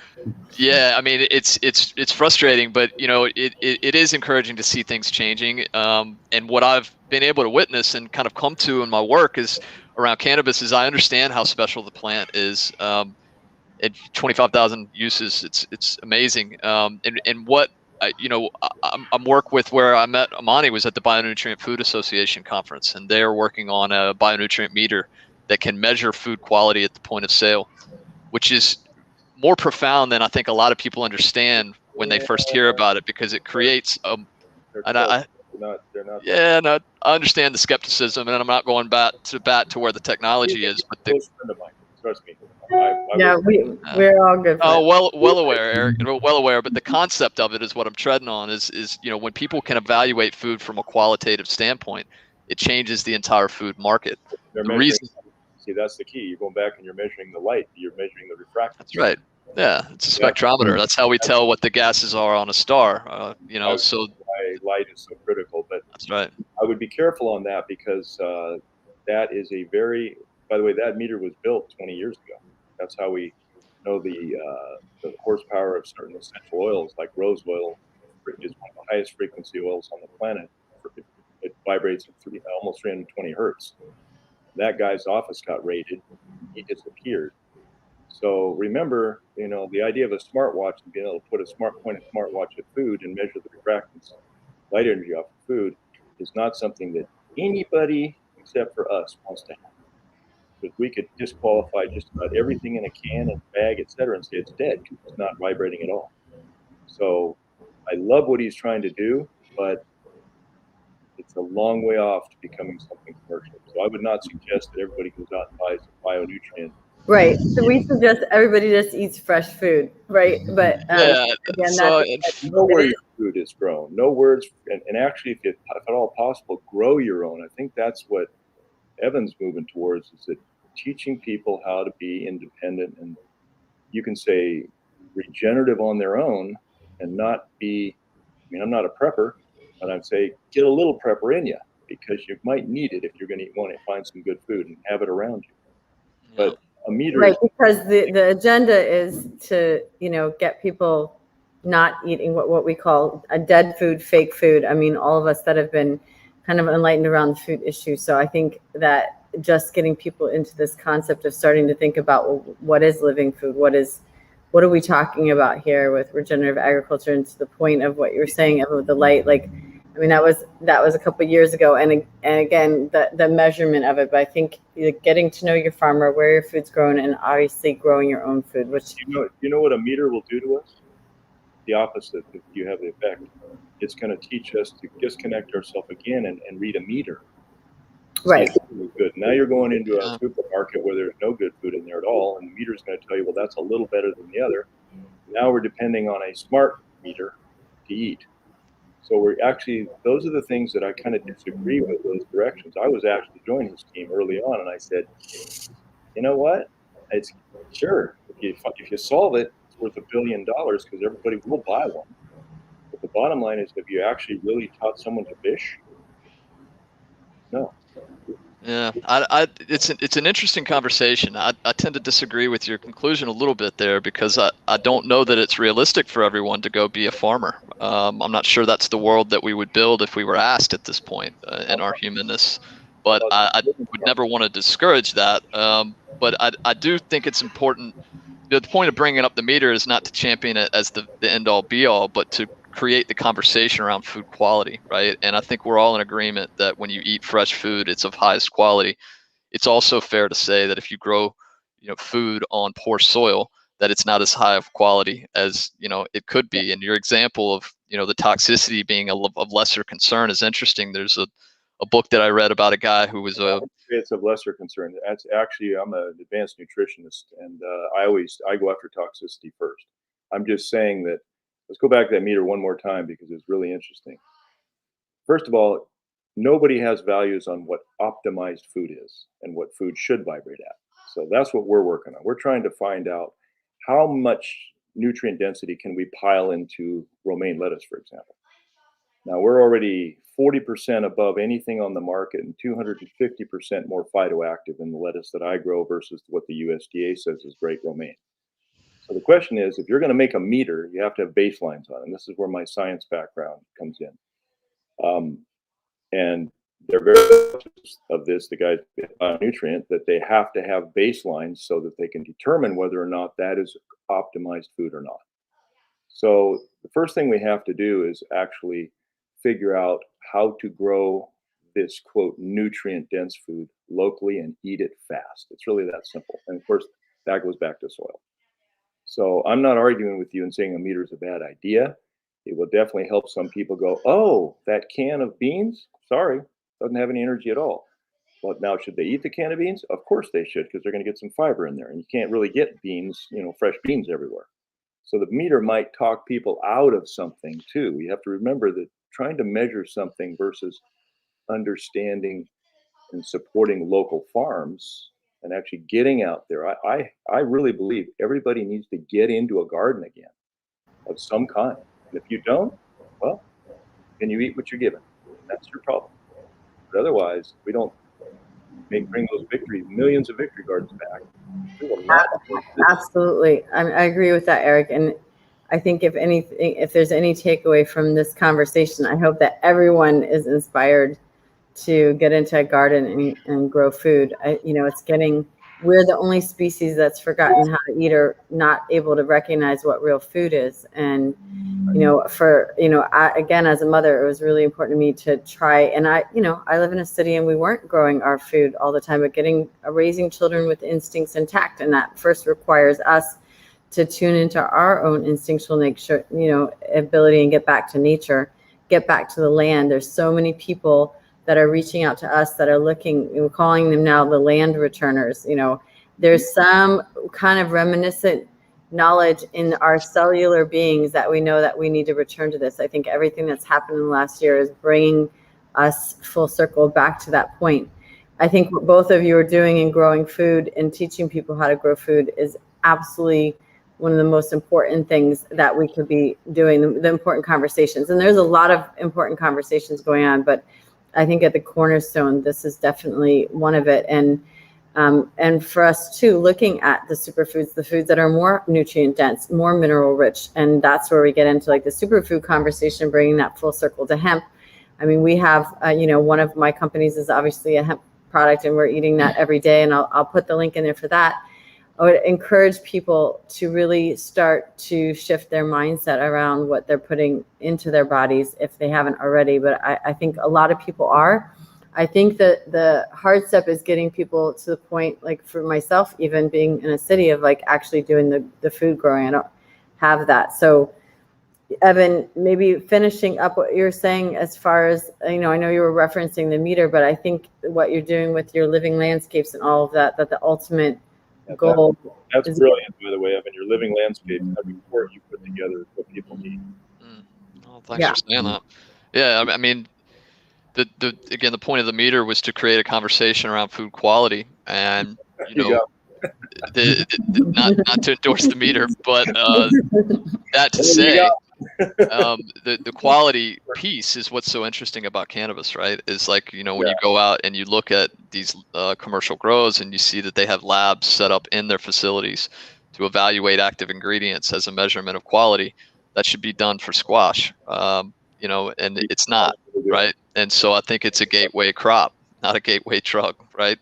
yeah, I mean, it's frustrating, but it is encouraging to see things changing. And what I've been able to witness and kind of come to in my work is around cannabis is I understand how special the plant is. At 25,000 uses, it's amazing. And what I'm work with, where I met Imanee was at the Bionutrient Food Association conference, and they're working on a bionutrient meter that can measure food quality at the point of sale, which is more profound than I think a lot of people understand when they first hear about it, because it creates I understand the skepticism, and I'm not going back to where the technology is, but trust me. We're all good. Well aware, Erik, well aware. But the concept of it is what I'm treading on. Is when people can evaluate food from a qualitative standpoint, it changes the entire food market. See, that's the key. You're going back and you're measuring the light. You're measuring the refractance. That's right. Yeah, it's a spectrometer. That's how we tell what the gases are on a star. So why light is so critical. But that's right. I would be careful on that, because that is a very. By the way, that meter was built 20 years ago. That's how we know the horsepower of certain essential oils, like rose oil is one of the highest frequency oils on the planet. It vibrates at almost 320 hertz. That guy's office got raided. He disappeared. So remember, the idea of a smartwatch and being able to put a smartwatch at food and measure the refractance, light energy off of food, is not something that anybody except for us wants to have. Because we could disqualify just about everything in a can and bag, etc., and say it's dead because it's not vibrating at all. So I love what he's trying to do, but it's a long way off to becoming something commercial. So I would not suggest that everybody goes out and buys a bionutrient. Right. So we suggest everybody just eats fresh food, right? But again, know where your food is grown. Know where it's, and actually, if at all possible, grow your own. I think that's what Evan's moving towards, is that teaching people how to be independent, and you can say regenerative on their own, and not be. I mean, I'm not a prepper, but I'd say get a little prepper in you, because you might need it if you're going to want to find some good food and have it around you. But a meter, right? Because the agenda is to get people not eating what we call a dead food, fake food. I mean, all of us that have been kind of enlightened around the food issue. So I think that just getting people into this concept of starting to think about, well, what is living food? What are we talking about here with regenerative agriculture? And to the point of what you were saying about the light, I mean, that was a couple of years ago. And again, the measurement of it. But I think getting to know your farmer, where your food's grown, and obviously growing your own food, which you know what a meter will do to us? The opposite. If you have the effect, it's going to teach us to disconnect ourselves again and read a meter. Right. Good. Now you're going into a supermarket where there's no good food in there at all, and the meter is going to tell you, well, that's a little better than the other. Now we're depending on a smart meter to eat. So those are the things that I kind of disagree with, those directions. I was actually joining his team early on, and I said, you know what? It's sure, if you solve it, it's worth $1 billion, because everybody will buy one. But the bottom line is, have you actually really taught someone to fish? No. Yeah, it's an interesting conversation. I tend to disagree with your conclusion a little bit there, because I don't know that it's realistic for everyone to go be a farmer. I'm not sure that's the world that we would build if we were asked at this point in our humanness. But I would never want to discourage that. But I do think it's important. The point of bringing up the meter is not to champion it as the end all be all, but to create the conversation around food quality, right? And I think we're all in agreement that when you eat fresh food, it's of highest quality. It's also fair to say that if you grow, food on poor soil, that it's not as high of quality as it could be. And your example of the toxicity being of lesser concern is interesting. There's a book that I read about a guy who was it's of lesser concern. That's actually, I'm an advanced nutritionist, and I go after toxicity first. I'm just saying that, let's go back to that meter one more time because it's really interesting. First of all, nobody has values on what optimized food is and what food should vibrate at. So that's what we're working on. We're trying to find out how much nutrient density can we pile into romaine lettuce, for example. Now we're already 40% above anything on the market and 250% more phytoactive in the lettuce that I grow versus what the USDA says is great romaine. So the question is, if you're going to make a meter, you have to have baselines on it. And this is where my science background comes in. And they're very of this, the guys nutrient, that they have to have baselines so that they can determine whether or not that is optimized food or not. So the first thing we have to do is actually figure out how to grow this quote nutrient dense food locally and eat it fast. It's really that simple. And of course, that goes back to soil. So I'm not arguing with you and saying a meter is a bad idea. It will definitely help some people go, oh, that can of beans, sorry, doesn't have any energy at all. Well, now should they eat the can of beans? Of course they should, because they're going to get some fiber in there, and you can't really get beans, fresh beans everywhere. So the meter might talk people out of something too. You have to remember that trying to measure something versus understanding and supporting local farms and actually getting out there. I really believe everybody needs to get into a garden again of some kind. And if you don't, well, then you eat what you're given. That's your problem. But otherwise, we don't bring those millions of victory gardens back. Absolutely. I agree with that, Eric. And I think if there's any takeaway from this conversation, I hope that everyone is inspired to get into a garden and grow food. We're the only species that's forgotten how to eat or not able to recognize what real food is. And, again, as a mother, it was really important to me to try. And I live in a city and we weren't growing our food all the time, but raising children with instincts intact. And that first requires us to tune into our own instinctual nature, ability and get back to nature, get back to the land. There's so many people that are reaching out to us that are we're calling them now the land returners. There's some kind of reminiscent knowledge in our cellular beings that we know that we need to return to this. I think everything that's happened in the last year is bringing us full circle back to that point. I think what both of you are doing in growing food and teaching people how to grow food is absolutely one of the most important things that we could be doing, the important conversations. And there's a lot of important conversations going on, but I think at the cornerstone, this is definitely one of it. And for us too, looking at the superfoods, the foods that are more nutrient dense, more mineral rich. And that's where we get into like the superfood conversation, bringing that full circle to hemp. I mean, we have, one of my companies is obviously a hemp product and we're eating that every day. And I'll put the link in there for that. I would encourage people to really start to shift their mindset around what they're putting into their bodies if they haven't already. But I think a lot of people are. I think that the hard step is getting people to the point, like for myself, even being in a city, of like actually doing the food growing. I don't have that. So Evan, maybe finishing up what you're saying as far as, I know you were referencing the meter, but I think what you're doing with your living landscapes and all of that the ultimate goal. That's brilliant, by the way, Evan. Your living landscape, that report you put together is what people need. Well, thanks for saying that. Yeah, I mean, the point of the meter was to create a conversation around food quality, and not to endorse the meter, but that to say, The quality piece is what's so interesting about cannabis, right? Is like, you know, when you go out and you look at these commercial grows and you see that they have labs set up in their facilities to evaluate active ingredients as a measurement of quality, that should be done for squash, you know, and it's not, right? And so I think it's a gateway crop, not a gateway drug, right?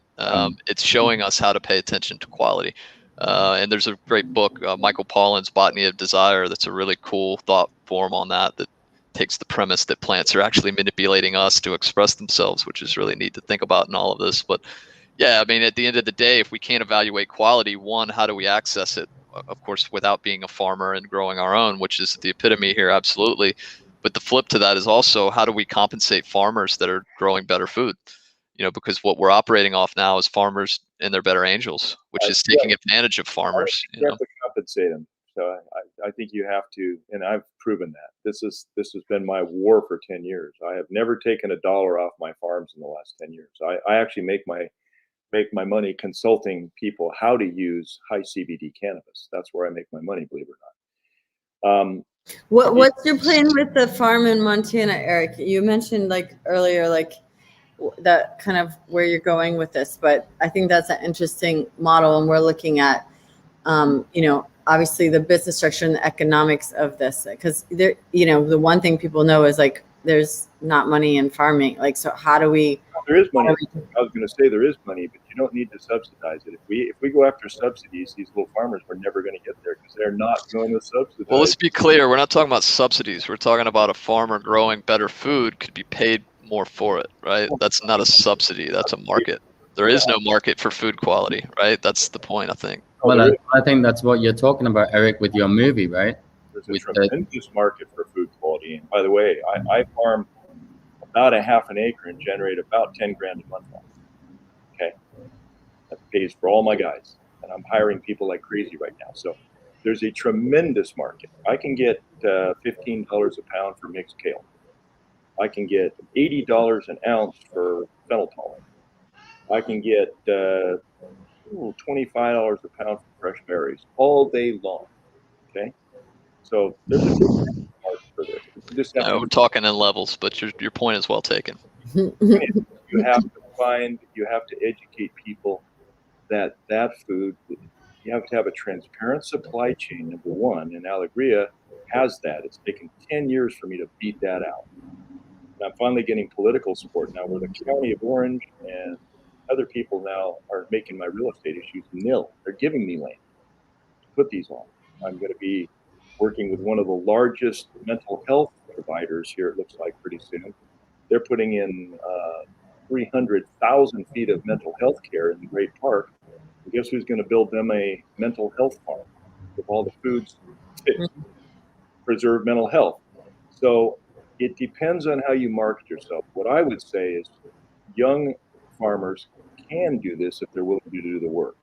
It's showing us how to pay attention to quality. And there's a great book, Michael Pollan's Botany of Desire, that's a really cool thought form on that takes the premise that plants are actually manipulating us to express themselves, which is really neat to think about in all of this. But yeah, I mean, at the end of the day, if we can't evaluate quality, one, how do we access it? Of course, without being a farmer and growing our own, which is the epitome here, absolutely. But the flip to that is also, how do we compensate farmers that are growing better food? You know, because what we're operating off now is farmers and their better angels, which is taking advantage of farmers. You have to compensate them. So I think you have to, and I've proven that. This has been my war for 10 years. I have never taken $1 off my farms in the last 10 years. I actually make my money consulting people how to use high CBD cannabis. That's where I make my money, believe it or not. What's your plan with the farm in Montana, Eric? You mentioned like earlier, like that kind of where you're going with this, but I think that's an interesting model, and we're looking at, you know, obviously the business structure and the economics of this, because there, you know, the one thing people know is like there's not money in farming. Like, so how do we? There is money. I was going to say there is money, but you don't need to subsidize it. If we go after subsidies, these little farmers are never going to get there because they're not going to subsidize. Well, let's be clear. We're not talking about subsidies. We're talking about a farmer growing better food could be paid more for it, right? That's not a subsidy. That's a market. There is no market for food quality, right? That's the point, I think. Well, I think that's what you're talking about, Eric, with your movie, right? There's a tremendous market for food quality. And by the way, I farm about a half an acre and generate about 10 grand a month. Okay. That pays for all my guys. And I'm hiring people like crazy right now. So there's a tremendous market. I can get $15 a pound for mixed kale. I can get $80 an ounce for fennel tolerant. I can get $25 a pound for fresh berries all day long. Okay, so there's a market for this. We're talking in levels, but your point is well taken. You have to educate people that food. You have to have a transparent supply chain, number one, and Alegria has that. It's taken 10 years for me to beat that out. And I'm finally getting political support now, where the county of Orange and other people now are making my real estate issues nil. They're giving me land to put these on. I'm going to be working with one of the largest mental health providers here, it looks like, pretty soon. They're putting in 300,000 feet of mental health care in the Great Park. And guess who's going to build them a mental health farm with all the foods to preserve mental health? So it depends on how you market yourself. What I would say is young farmers can do this if they're willing to do the work.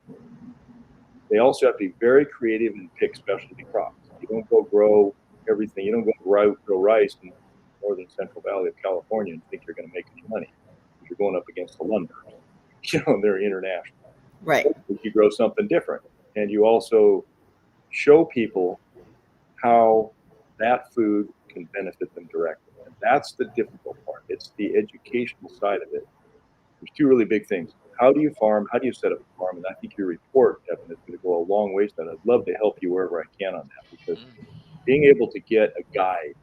They also have to be very creative and pick specialty crops. You don't go grow everything. You don't go grow rice in the northern Central Valley of California and think you're going to make any money. You're going up against the lumber. You know, they're international. Right. You grow something different. And you also show people how that food can benefit them directly. And that's the difficult part. It's the educational side of it. There's two really big things. How do you farm? How do you set up a farm? And I think your report, Kevin, is going to go a long ways to that. I'd love to help you wherever I can on that, because being able to get a guide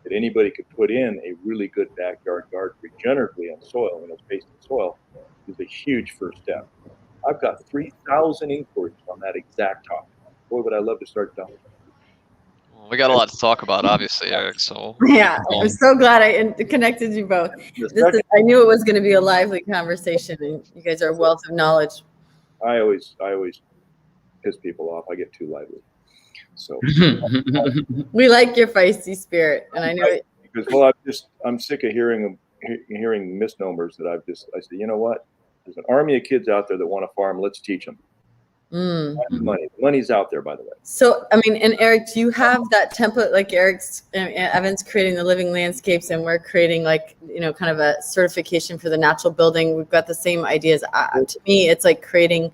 that anybody could put in a really good backyard garden regeneratively on soil, when it's based on soil, is a huge first step. I've got 3,000 inquiries on that exact topic. Boy, would I love to start down. We got a lot to talk about, obviously, Eric. So yeah, I'm so glad I connected you both. I knew it was going to be a lively conversation, and you guys are a wealth of knowledge. I always piss people off. I get too lively. So we like your feisty spirit, and I know it. Because I'm sick of hearing misnomers that I said, you know what? There's an army of kids out there that want to farm. Let's teach them. Money's out there, by the way. So, I mean, and Eric, do you have that template like Evan's creating the living landscapes, and we're creating like, you know, kind of a certification for the natural building? We've got the same ideas. To me, it's like creating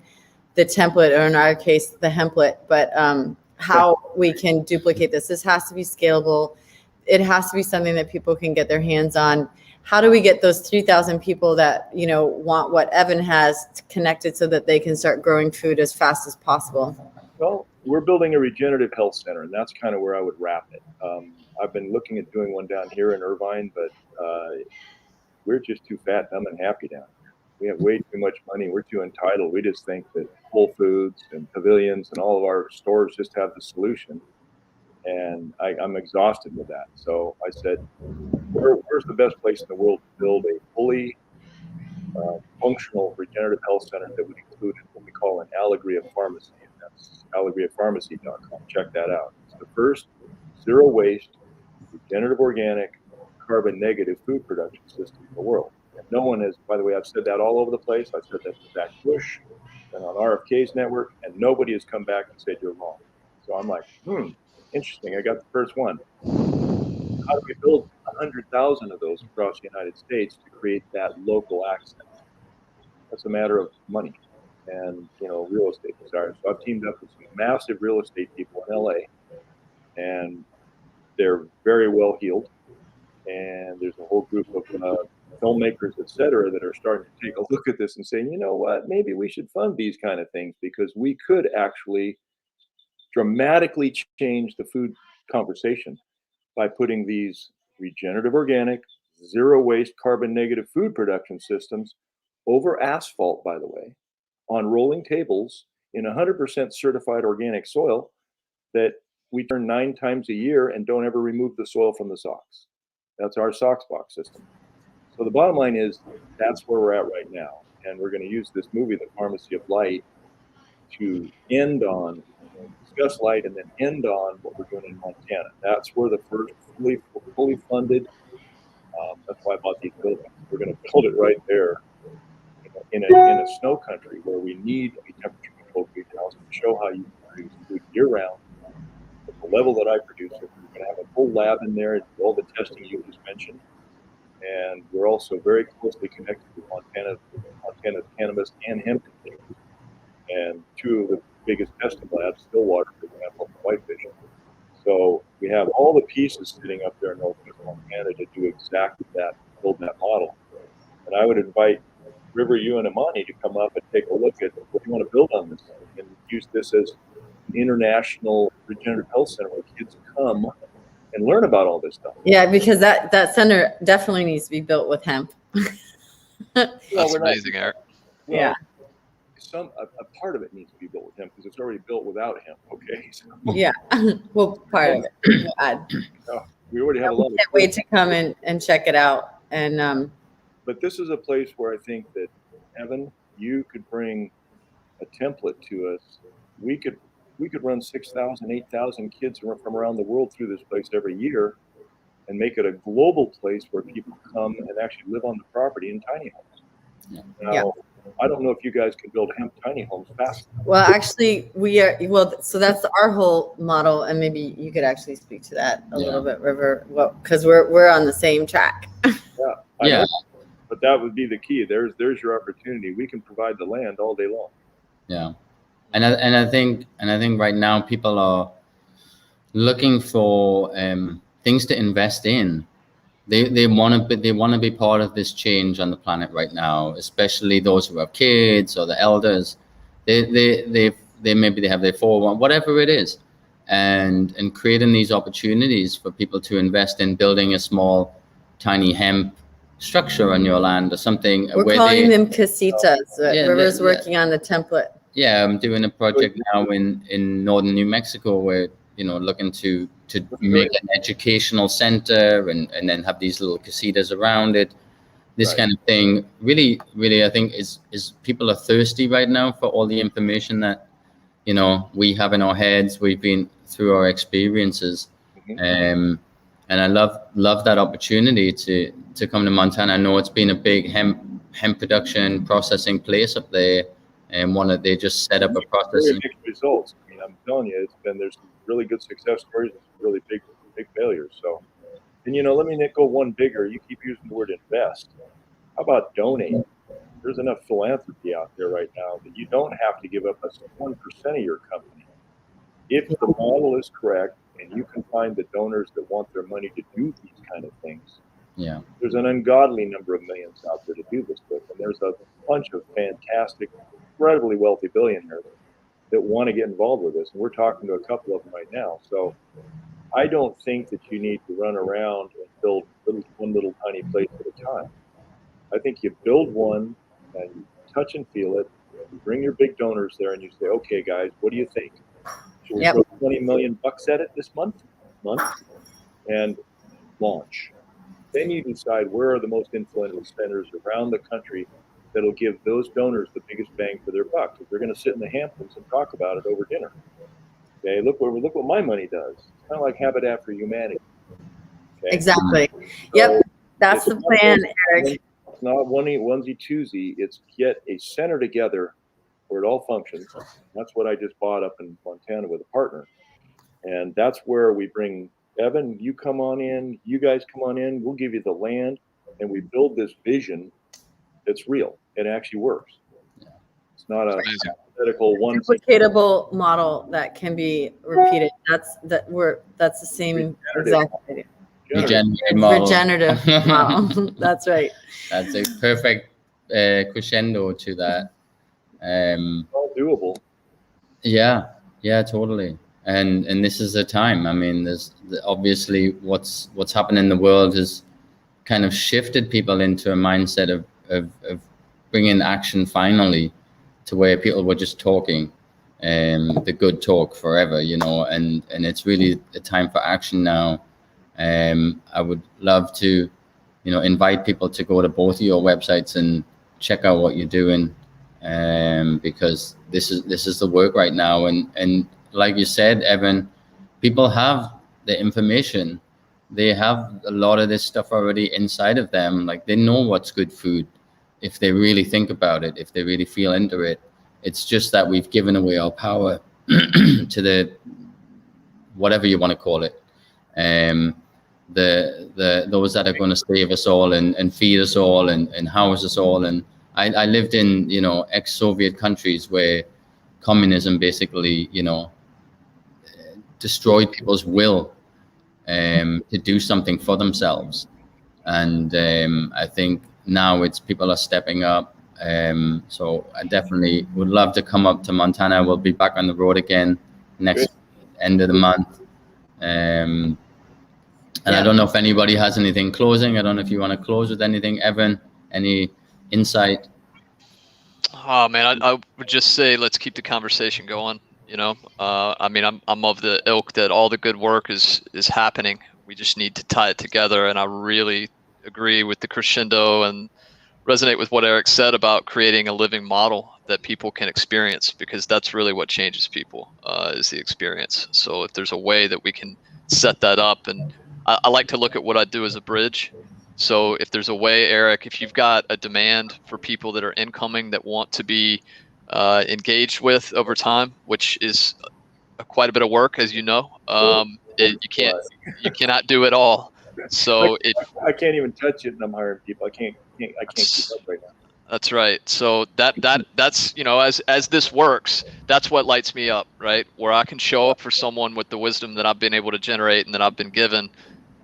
the template, or in our case, the hemplet. But how we can duplicate this. This has to be scalable. It has to be something that people can get their hands on. How do we get those 3,000 people that, you know, want what Evan has connected so that they can start growing food as fast as possible? Well, we're building a regenerative health center, and that's kind of where I would wrap it. I've been looking at doing one down here in Irvine, but we're just too fat, dumb, and happy down here. We have way too much money. We're too entitled. We just think that Whole Foods and Pavilions and all of our stores just have the solution. And I'm exhausted with that. So I said, where's the best place in the world to build a fully functional regenerative health center that would include what we call an allegory of pharmacy? And that's allegoryofpharmacy.com. Check that out. It's the first zero waste, regenerative organic, carbon negative food production system in the world. And no one has, by the way, I've said that all over the place. I've said that to Zach Bush and on RFK's network, and nobody has come back and said you're wrong. So I'm like, interesting. I got the first one. How do we build 100,000 of those across the United States to create that local access? That's a matter of money and, you know, real estate desire. So I've teamed up with some massive real estate people in LA, and they're very well heeled. And there's a whole group of filmmakers, et cetera, that are starting to take a look at this and saying, you know what, maybe we should fund these kind of things, because we could actually dramatically change the food conversation by putting these regenerative organic, zero waste, carbon negative food production systems over asphalt, by the way, on rolling tables in 100% certified organic soil that we turn 9 times a year and don't ever remove the soil from the socks. That's our SOX box system. So the bottom line is that's where we're at right now. And we're going to use this movie, The Pharmacy of Light, to end on, discuss light and then end on what we're doing in Montana. That's where the first fully funded, that's why I bought these buildings. We're going to build it right there in a snow country where we need a temperature controlled greenhouse to show how you can produce food year round at the level that I produce it. We're going to have a full lab in there, all the testing you just mentioned. And we're also very closely connected with Montana's cannabis and hemp industry. And 2 of the biggest testing labs, Stillwater, for example, and Whitefish. So we have all the pieces sitting up there in Northwest Montana to do exactly that, build that model. And I would invite River, you and Imanee to come up and take a look at what you want to build on this and use this as an international regenerative health center where kids come and learn about all this stuff. Yeah, because that center definitely needs to be built with hemp. That's amazing, Eric. Well, yeah. A part of it needs to be built with hemp because it's already built without hemp. Okay. So, Yeah. Well, part of it. We already have a lot. Can't wait to come and check it out. And but this is a place where I think that, Evan, you could bring a template to us. We could run 6,000, 8,000 kids from around the world through this place every year and make it a global place where people come and actually live on the property in tiny homes. Now, I don't know if you guys can build hemp tiny homes fast enough. Well, actually, we are. Well, so that's our whole model, and maybe you could actually speak to that a little bit, River. Well, because we're on the same track. Yeah. But that would be the key. There's your opportunity. We can provide the land all day long. Yeah, and I think right now people are looking for things to invest in. They want to be part of this change on the planet right now, especially those who have kids or the elders. They maybe they have their 401, whatever it is, and creating these opportunities for people to invest in building a small, tiny hemp structure on your land or something. We're calling them casitas. River's working on the template. Yeah, I'm doing a project now in northern New Mexico where, looking to make an educational center and then have these little casitas around it. This kind of thing really, I think is people are thirsty right now for all the information that, we have in our heads. We've been through our experiences. And I love that opportunity to come to Montana. I know it's been a big hemp production processing place up there, and they just set up a processing. Mixed results. I mean, I'm telling you, there's some really good success stories and some really big failures. So, and let me go one bigger. You keep using the word invest. How about donate? There's enough philanthropy out there right now that you don't have to give up 1% of your company if the model is correct and you can find the donors that want their money to do these kind of things, Yeah. there's an ungodly number of millions out there to do this with. And there's a bunch of fantastic, incredibly wealthy billionaires that want to get involved with this. And we're talking to a couple of them right now. So I don't think that you need to run around and build one little tiny place at a time. I think you build one and you touch and feel it. You bring your big donors there and you say, okay, guys, what do you think? Should we throw 20 million bucks at it this month? And launch. Then you decide where are the most influential centers around the country that'll give those donors the biggest bang for their buck. If they're going to sit in the Hamptons and talk about it over dinner. Okay, look what my money does. It's kind of like Habitat for Humanity. Okay? Exactly. So yep. That's the plan, Eric. It's not onesie twosie. It's get a center together where it all functions. That's what I just bought up in Montana with a partner. And that's where we bring Evan, you come on in, you guys come on in, we'll give you the land, and we build this vision that's real. It actually works. It's not a hypothetical one duplicatable model that can be repeated. That's the same exact idea. Regenerative model. That's right. That's a perfect crescendo to that. All doable. Yeah, totally. And this is the time. I mean, there's obviously what's happened in the world has kind of shifted people into a mindset of bringing action finally to where people were just talking the good talk forever, and it's really a time for action now. I would love to, invite people to go to both of your websites and check out what you're doing, because this is the work right now. And like you said, Evan, people have the information. They have a lot of this stuff already inside of them. Like, they know what's good food if they really think about it, if they really feel into it. It's just that we've given away our power to the, whatever you want to call it, those that are going to save us all and feed us all and house us all. And I lived in, ex-Soviet countries where communism basically, destroyed people's will to do something for themselves. And I think now it's people are stepping up. So I definitely would love to come up to Montana. We'll be back on the road again next end of the month. And I don't know if anybody has anything closing. I don't know if you want to close with anything, Evan. Any insight? Oh man, I would just say let's keep the conversation going. I mean, I'm of the ilk that all the good work is happening. We just need to tie it together. And I really agree with the crescendo and resonate with what Erik said about creating a living model that people can experience, because that's really what changes people, is the experience. So if there's a way that we can set that up, and I like to look at what I do as a bridge. So if there's a way, Erik, if you've got a demand for people that are incoming that want to be engaged with over time, which is quite a bit of work, as you know, you cannot do it all. So I can't even touch it, and I'm hiring people. I can't keep up right now. That's right. So that's as this works, that's what lights me up, right? Where I can show up for someone with the wisdom that I've been able to generate and that I've been given,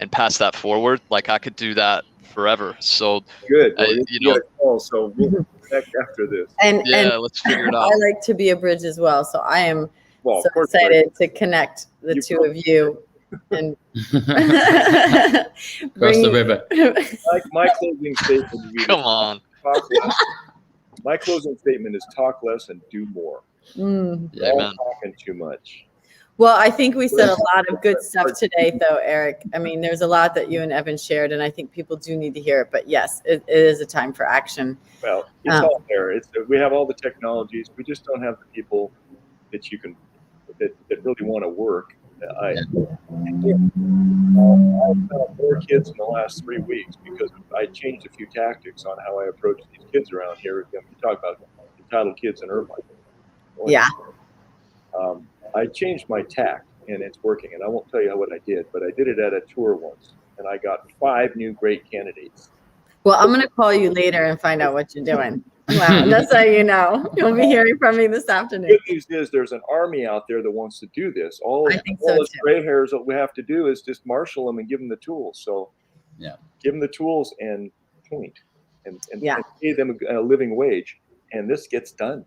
and pass that forward. Like, I could do that forever. So good. Well, so we'll connect after this. And let's figure it out. I like to be a bridge as well. So I am so excited to connect the two of you and cross the river. My closing statement would be, come on. My closing statement is talk less and do more. Yeah, man. Talking too much. Well, I think we said a lot of good stuff today, though, Erik. I mean, there's a lot that you and Evan shared, and I think people do need to hear it. But yes, it is a time for action. Well, it's all there. We have all the technologies. We just don't have the people that that really want to work. I've found more kids in the last 3 weeks because I changed a few tactics on how I approach these kids around here. We talk about entitled kids in Irvine. Yeah. I changed my tact, and it's working. And I won't tell you what I did, but I did it at a tour once, and I got 5 new great candidates. Well, I'm going to call you later and find out what you're doing. Wow, and that's how you know. You'll be hearing from me this afternoon. Good news is there's an army out there that wants to do this. All I think so us too. gray hairs, what we have to do is just marshal them and give them the tools. So Yeah. give them the tools and point and Yeah. pay them a living wage, and this gets done.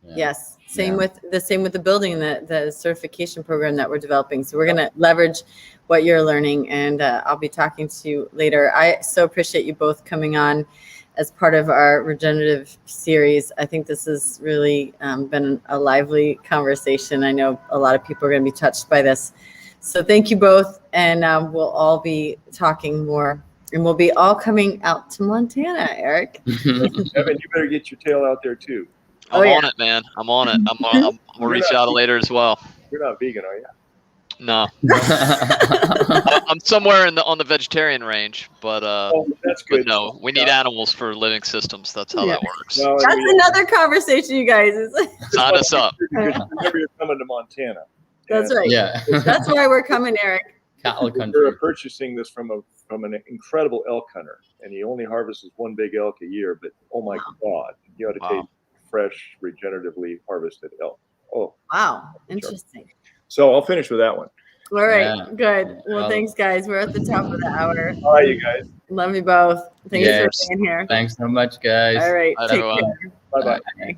Yeah. Yes. Same with the building, the certification program that we're developing. So we're going to leverage what you're learning, and I'll be talking to you later. I so appreciate you both coming on as part of our regenerative series. I think this has really been a lively conversation. I know a lot of people are going to be touched by this. So thank you both. And we'll all be talking more, and we'll be all coming out to Montana, Eric. Evan, you better get your tail out there too. I'm on it, man. I'm on it. I'm gonna reach out later as well. You're not vegan, are you? No. I'm somewhere on the vegetarian range, but that's good. But no, we need animals for living systems. That's how that works. No, That's another conversation, you guys. Sign us up. Remember, you're coming to Montana. That's right. Yeah. That's why we're coming, Eric. Cattle We're country. purchasing this from an incredible elk hunter, and he only harvests one big elk a year. But oh my God, you ought to taste fresh, regeneratively harvested elk. Oh, Wow, interesting. So I'll finish with that one. All right, Yeah. good. Well, thanks, guys. We're at the top of the hour. All right, you guys. Love you both. Thanks Yes. for being here. Thanks so much, guys. All right, Bye, take everyone. care. Bye-bye. Bye.